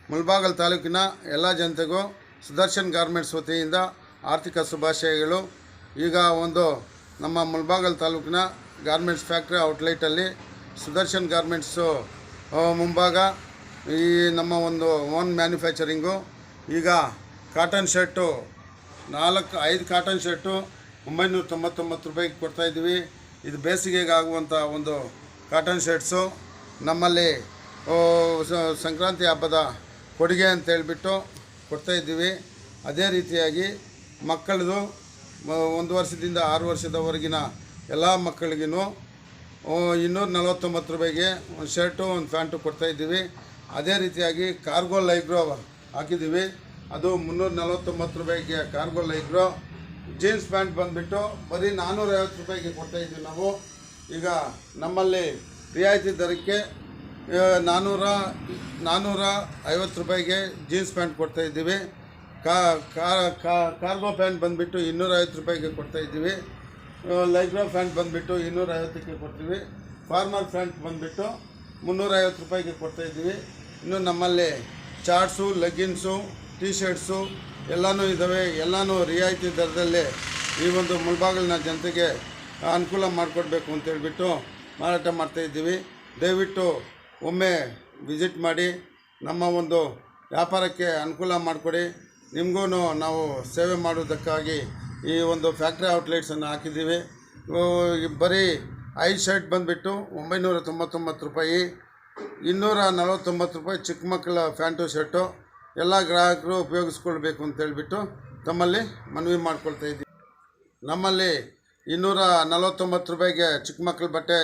ಮುಳಬಾಗಿಲು ತಾಲೂಕಿನ ಎಲ್ಲ ಜನತೆಗೂ ಸುದರ್ಶನ್ ಗಾರ್ಮೆಂಟ್ಸ್ ವತಿಯಿಂದ ಆರ್ಥಿಕ ಶುಭಾಶಯಗಳು. ಈಗ ಒಂದು ನಮ್ಮ ಮುಳಬಾಗಿಲು ತಾಲೂಕಿನ ಗಾರ್ಮೆಂಟ್ಸ್ ಫ್ಯಾಕ್ಟ್ರಿ ಔಟ್ಲೆಟಲ್ಲಿ ಸುದರ್ಶನ್ ಗಾರ್ಮೆಂಟ್ಸು ಮುಂಭಾಗ ಈ ನಮ್ಮ ಒಂದು ಓನ್ ಮ್ಯಾನುಫ್ಯಾಕ್ಚರಿಂಗು. ಈಗ ಕಾಟನ್ ಶರ್ಟು 5 ಕಾಟನ್ ಶರ್ಟು 999 ರೂಪಾಯಿಗೆ ಕೊಡ್ತಾಯಿದ್ದೀವಿ. ಇದು ಬೇಸಿಗೆಗೆ ಆಗುವಂಥ ಒಂದು ಕಾಟನ್ ಶರ್ಟ್ಸು. ನಮ್ಮಲ್ಲಿ ಸಂಕ್ರಾಂತಿ ಹಬ್ಬದ ಕೊಡುಗೆ ಅಂತೇಳ್ಬಿಟ್ಟು ಕೊಡ್ತಾಯಿದ್ದೀವಿ. ಅದೇ ರೀತಿಯಾಗಿ ಮಕ್ಕಳದು 1 ವರ್ಷದಿಂದ 6 ವರ್ಷದವರೆಗಿನ ಎಲ್ಲ ಮಕ್ಕಳಿಗೂ 249 ರೂಪಾಯಿಗೆ ಒಂದು ಶರ್ಟು ಒಂದು ಪ್ಯಾಂಟು ಕೊಡ್ತಾಯಿದ್ದೀವಿ. ಅದೇ ರೀತಿಯಾಗಿ ಕಾರ್ಗೋ ಲೈಗ್ರೋ ಹಾಕಿದ್ದೀವಿ, ಅದು 349 ರೂಪಾಯಿಗೆ ಕಾರ್ಗೋ ಲೈಗ್ರೋ. ಜೀನ್ಸ್ ಪ್ಯಾಂಟ್ ಬಂದುಬಿಟ್ಟು ಬರೀ 450 ರೂಪಾಯಿಗೆ ಕೊಡ್ತಾಯಿದ್ದೀವಿ ನಾವು. ಈಗ ನಮ್ಮಲ್ಲಿ ರಿಯಾಯಿತಿ ದರಕ್ಕೆ 450 ರೂಪಾಯಿಗೆ ಜೀನ್ಸ್ ಪ್ಯಾಂಟ್ ಕೊಡ್ತಾಯಿದ್ದೀವಿ. ಕಾರ್ಗೋ ಪ್ಯಾಂಟ್ ಬಂದುಬಿಟ್ಟು 250 ರೂಪಾಯಿಗೆ ಕೊಡ್ತಾಯಿದ್ದೀವಿ. ಲೈಗ್ರೋ ಪ್ಯಾಂಟ್ ಬಂದುಬಿಟ್ಟು 250ಕ್ಕೆ ಕೊಡ್ತೀವಿ. ಫಾರ್ಮರ್ ಪ್ಯಾಂಟ್ ಬಂದುಬಿಟ್ಟು 350 ರೂಪಾಯಿಗೆ ಕೊಡ್ತಾಯಿದ್ದೀವಿ. ಇನ್ನು ನಮ್ಮಲ್ಲಿ ಚಾರ್ಟ್ಸು, ಲೆಗ್ಗಿನ್ಸು, ಟೀ ಶರ್ಟ್ಸು ಎಲ್ಲನೂ ಇದ್ದಾವೆ. ಎಲ್ಲನೂ ರಿಯಾಯಿತಿ ದರದಲ್ಲೇ ಈ ಒಂದು ಮುಳಬಾಗಿಲಿನ ಜನತೆಗೆ ಅನುಕೂಲ ಮಾಡಿಕೊಡ್ಬೇಕು ಅಂತೇಳ್ಬಿಟ್ಟು ಮಾರಾಟ ಮಾಡ್ತಾಯಿದ್ದೀವಿ. ದಯವಿಟ್ಟು ಒಮ್ಮೆ ವಿಸಿಟ್ ಮಾಡಿ ನಮ್ಮ ಒಂದು ವ್ಯಾಪಾರಕ್ಕೆ ಅನುಕೂಲ ಮಾಡಿಕೊಡಿ. ನಿಮಗೂ ನಾವು ಸೇವೆ ಮಾಡೋದಕ್ಕಾಗಿ ಈ ಒಂದು ಫ್ಯಾಕ್ಟ್ರಿ ಔಟ್ಲೆಟ್ಸನ್ನು ಹಾಕಿದ್ದೀವಿ. ಬರೀ 5 ಶರ್ಟ್ ಬಂದುಬಿಟ್ಟು 999 ರೂಪಾಯಿ, 249 ರೂಪಾಯಿ ಚಿಕ್ಕ ಮಕ್ಕಳ ಪ್ಯಾಂಟು ಶರ್ಟು. ಎಲ್ಲ ಗ್ರಾಹಕರು ಉಪಯೋಗಿಸ್ಕೊಳ್ಬೇಕು ಅಂತೇಳ್ಬಿಟ್ಟು ತಮ್ಮಲ್ಲಿ ಮನವಿ ಮಾಡ್ಕೊಳ್ತಾಯಿದ್ದೀವಿ. ನಮ್ಮಲ್ಲಿ 249 ರೂಪಾಯಿಗೆ ಚಿಕ್ಕ ಮಕ್ಕಳ ಬಟ್ಟೆ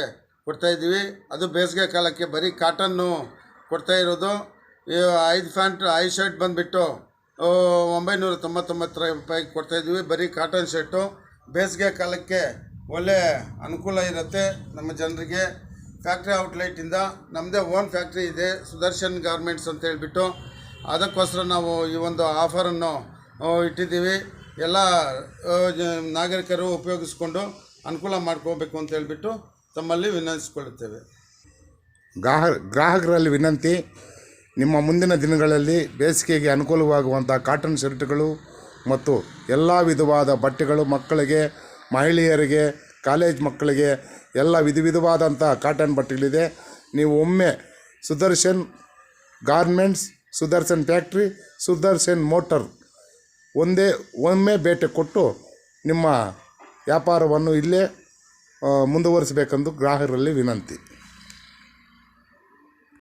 ಕೊಡ್ತಾಯಿದ್ದೀವಿ. ಅದು ಬೇಸಿಗೆ ಕಾಲಕ್ಕೆ ಬರೀ ಕಾಟನ್ನು ಕೊಡ್ತಾಯಿರೋದು. 5 ಶರ್ಟ್ ಬಂದುಬಿಟ್ಟು 999 ರೂಪಾಯಿಗೆ ಕೊಡ್ತಾಯಿದ್ದೀವಿ, ಬರೀ ಕಾಟನ್ ಶರ್ಟು. ಬೇಸಿಗೆ ಕಾಲಕ್ಕೆ ಒಳ್ಳೆ ಅನುಕೂಲ ಇರುತ್ತೆ ನಮ್ಮ ಜನರಿಗೆ. ಫ್ಯಾಕ್ಟ್ರಿ ಔಟ್ಲೆಟಿಂದ ನಮ್ಮದೇ ಓನ್ ಫ್ಯಾಕ್ಟ್ರಿ ಇದೆ, ಸುದರ್ಶನ್ ಗಾರ್ಮೆಂಟ್ಸ್ ಅಂತ ಹೇಳ್ಬಿಟ್ಟು. ಅದಕ್ಕೋಸ್ಕರ ನಾವು ಈ ಒಂದು ಆಫರನ್ನು ಇಟ್ಟಿದ್ದೀವಿ. ಎಲ್ಲ ನಾಗರಿಕರು ಉಪಯೋಗಿಸ್ಕೊಂಡು ಅನುಕೂಲ ಮಾಡ್ಕೋಬೇಕು ಅಂತ ಹೇಳ್ಬಿಟ್ಟು ತಮ್ಮಲ್ಲಿ ವಿನಂತಿಸಿಕೊಳ್ಳುತ್ತೇವೆ. ಗ್ರಾಹಕರಲ್ಲಿ ವಿನಂತಿ, ನಿಮ್ಮ ಮುಂದಿನ ದಿನಗಳಲ್ಲಿ ಬೇಸಿಗೆಗೆ ಅನುಕೂಲವಾಗುವಂಥ ಕಾಟನ್ ಶರ್ಟ್ಗಳು ಮತ್ತು ಎಲ್ಲ ವಿಧವಾದ ಬಟ್ಟೆಗಳು ಮಕ್ಕಳಿಗೆ, ಮಹಿಳೆಯರಿಗೆ, ಕಾಲೇಜ್ ಮಕ್ಕಳಿಗೆ ಎಲ್ಲ ವಿಧವಾದಂಥ ಕಾಟನ್ ಬಟ್ಟೆಗಳಿದೆ. ನೀವು ಒಮ್ಮೆ Sudarshan garments, Sudarshan factory, Sudarshan motor ಒಮ್ಮೆ ಭೇಟಿ ಕೊಟ್ಟು ನಿಮ್ಮ ವ್ಯಾಪಾರವನ್ನು ಇಲ್ಲೇ ಮುಂದುವರಿಸಬೇಕೆಂದು ಗ್ರಾಹಕರಲ್ಲಿ ವಿನಂತಿ.